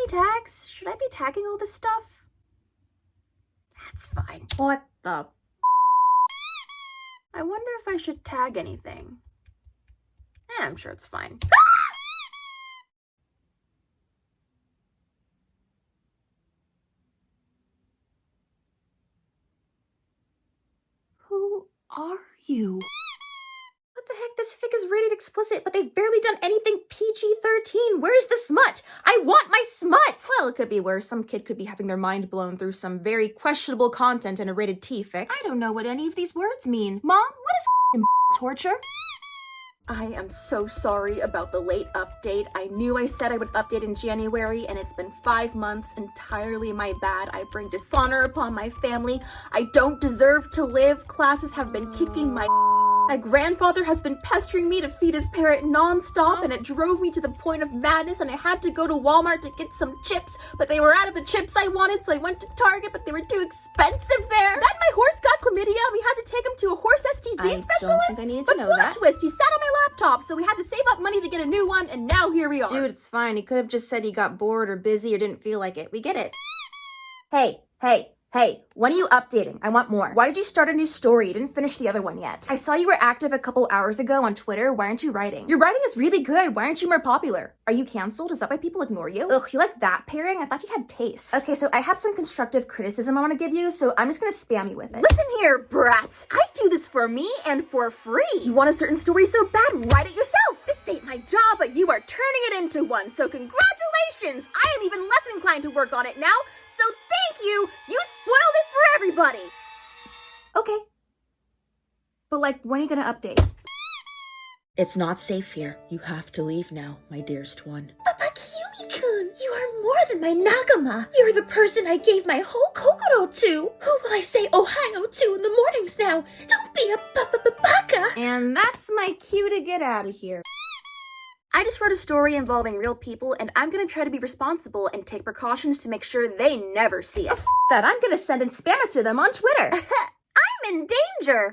tags? Should I be tagging all this stuff? That's fine. What the I wonder if I should tag anything. I'm sure it's fine. Who are you? What the heck? This fic is rated explicit, but they've barely done anything PG-13. Where's the smut? I want my smut! Well, it could be worse. Some kid could be having their mind blown through some very questionable content in a rated T fic. I don't know what any of these words mean. Mom, what is f***ing torture? I am so sorry about the late update. I knew I said I would update in January, and it's been 5 months. Entirely my bad. I bring dishonor upon my family. I don't deserve to live. Classes have been kicking my grandfather has been pestering me to feed his parrot non-stop, and it drove me to the point of madness, and I had to go to Walmart to get some chips, but they were out of the chips I wanted, so I went to Target, but they were too expensive there. Then my horse got chlamydia, and we had to take him to a horse STD specialist. I don't think I needed to know that. Twist, he sat on my laptop, so we had to save up money to get a new one, and now here we are. Dude, it's fine. He could have just said he got bored or busy or didn't feel like it. We get it. Hey, when are you updating? I want more. Why did you start a new story? You didn't finish the other one yet. I saw you were active a couple hours ago on Twitter. Why aren't you writing? Your writing is really good. Why aren't you more popular? Are you canceled? Is that why people ignore you? Ugh, you like that pairing? I thought you had taste. Okay, so I have some constructive criticism I want to give you, so I'm just gonna spam you with it. Listen here, brat. I do this for me and for free. You want a certain story so bad, write it yourself. This ain't my job, but you are turning it into one, so congratulations. I am even less inclined to work on it now, so thank you. You spoiled it for everybody. Okay. But like, when are you gonna update? It's not safe here. You have to leave now, my dearest one. But Yumi-kun, you are more than my Nagama. You're the person I gave my whole Kokoro to. Who will I say Ohio to in the mornings now? Don't be a baka. And that's my cue to get out of here. I just wrote a story involving real people, and I'm gonna try to be responsible and take precautions to make sure they never see it. That I'm gonna send and spam it to them on Twitter. I'm in danger.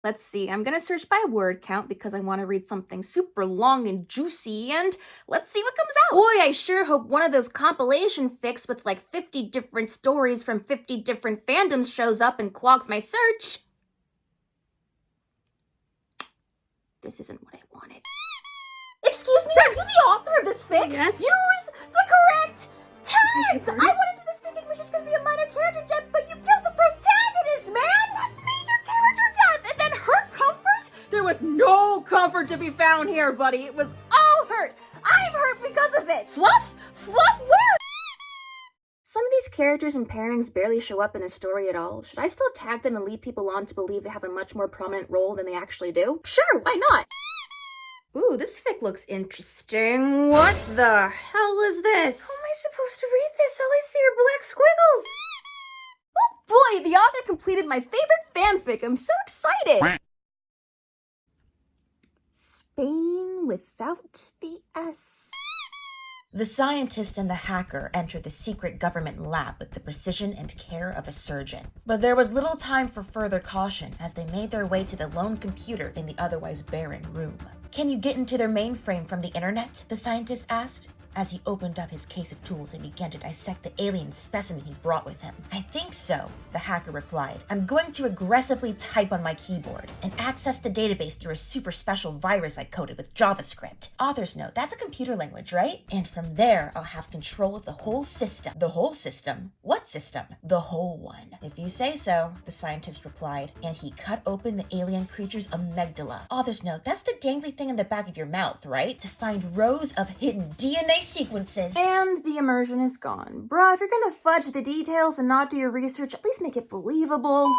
Let's see, I'm gonna search by word count because I want to read something super long and juicy, and let's see what comes out. Boy, I sure hope one of those compilation fics with like 50 different stories from 50 different fandoms shows up and clogs my search. This isn't what I wanted. Excuse me, are you the author of this fic? Yes. Use the correct tags! I went into this thinking it was just gonna be a minor character death, but you killed the protagonist, man! That's major character death! And then her comfort? There was no comfort to be found here, buddy. It was all hurt. I'm hurt because of it. Fluff? Fluff where? Some of these characters and pairings barely show up in the story at all. Should I still tag them and lead people on to believe they have a much more prominent role than they actually do? Sure, why not? Ooh, this fic looks interesting. What the hell is this? How am I supposed to read this? All I see are black squiggles. Oh boy, the author completed my favorite fanfic. I'm so excited. Spain without the S. The scientist and the hacker entered the secret government lab with the precision and care of a surgeon. But there was little time for further caution as they made their way to the lone computer in the otherwise barren room. "Can you get into their mainframe from the internet?" the scientist asked, as he opened up his case of tools and began to dissect the alien specimen he brought with him. "I think so," the hacker replied. "I'm going to aggressively type on my keyboard and access the database through a super special virus I coded with JavaScript. Author's note, that's a computer language, right? And from there, I'll have control of the whole system." "The whole system? What system?" "The whole one." "If you say so," the scientist replied, and he cut open the alien creature's amygdala. Author's note, that's the dangly thing in the back of your mouth, right? To find rows of hidden DNA sequences. And the immersion is gone. Bruh, if you're gonna fudge the details and not do your research, at least make it believable.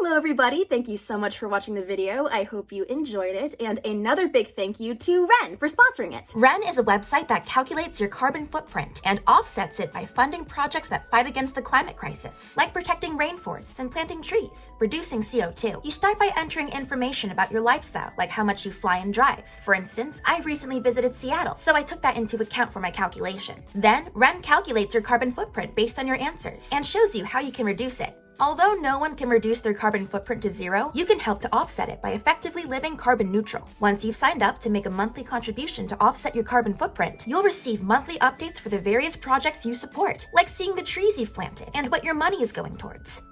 Hello everybody, thank you so much for watching the video. I hope you enjoyed it, and another big thank you to Wren for sponsoring it. Wren is a website that calculates your carbon footprint and offsets it by funding projects that fight against the climate crisis, like protecting rainforests and planting trees, reducing CO2. You start by entering information about your lifestyle, like how much you fly and drive. For instance, I recently visited Seattle, so I took that into account for my calculation. Then, Wren calculates your carbon footprint based on your answers and shows you how you can reduce it. Although no one can reduce their carbon footprint to zero, you can help to offset it by effectively living carbon neutral. Once you've signed up to make a monthly contribution to offset your carbon footprint, you'll receive monthly updates for the various projects you support, like seeing the trees you've planted and what your money is going towards.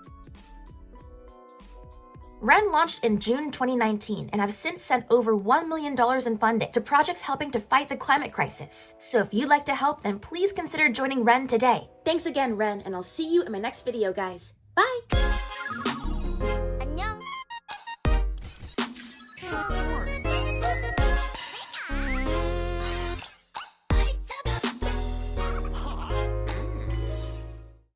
Wren launched in June 2019 and have since sent over $1 million in funding to projects helping to fight the climate crisis. So if you'd like to help, then please consider joining Wren today. Thanks again, Wren, and I'll see you in my next video, guys. Bye! 안녕. Sure.